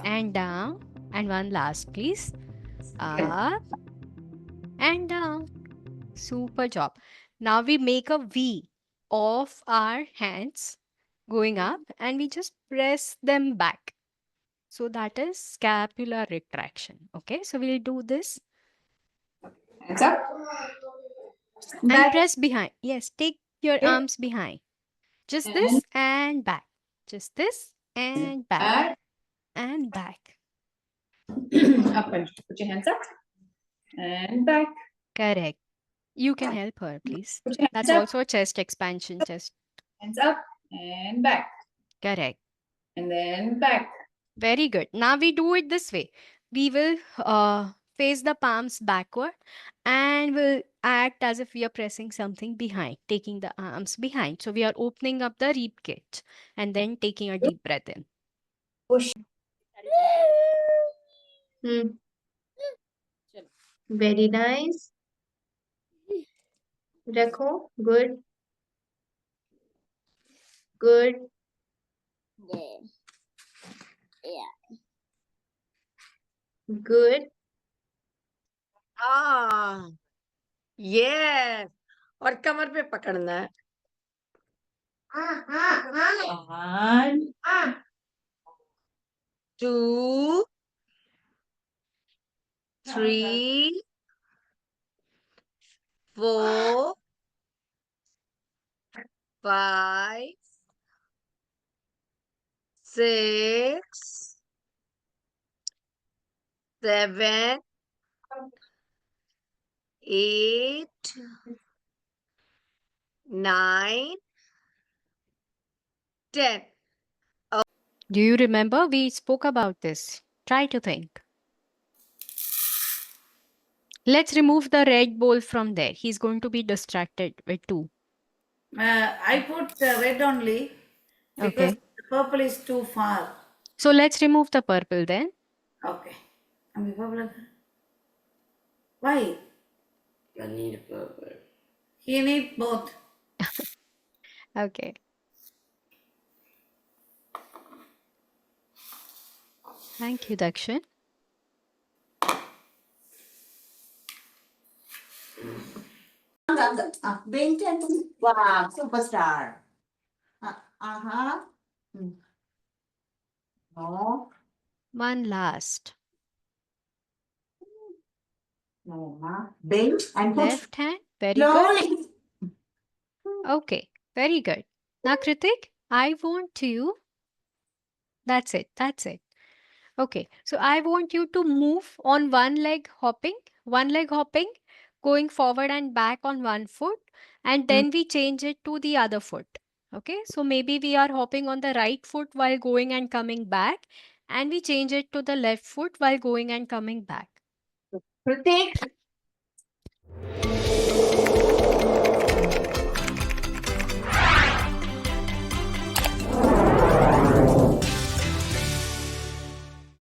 and down. And one last, please. Up and down. Super job. Now we make a V of our hands going up and we just press them back. So that is scapular retraction. Okay, so we'll do this Hands up. and Back. press behind. Yes, take your Okay. arms behind. Just And this and back. Just this and back back. and back. Up and put your hands up. And back. Correct. You can help her, please. Put your That's hands up. also a chest expansion. Chest. Hands up and back. Correct. And then back. Very good. Now we do it this way. We will face the palms backward and will act as if we are pressing something behind, taking the arms behind. So we are opening up the rib cage and then taking a deep breath in. Push. Very nice. Rakho. Good. Good. Good. हाँ yes और कमर पे पकड़ना है One. 2 3 4 5 6 7 8 9 10 Do you remember? We spoke about this. Try to think. Let's remove the red bowl from there. He's going to be distracted with two. I put red only because Okay. the purple is too far. So let's remove the purple then. Okay. Ambil purple. Why? I need purple. He need both. Okay. Thank you, Dakshin. Benton. Wow, superstar. Uh-huh. No, One last. no, ma. Bend and put Left hand. Very good. slowly. Okay. Very good. Now, Kritik, I want you. That's it. That's it. Okay. So I want you to move on one leg hopping, going forward and back on one foot, and then we change it to the other foot. Okay. So maybe we are hopping on the right foot while going and coming back, and we change it to the left foot while going and coming back. Kritik,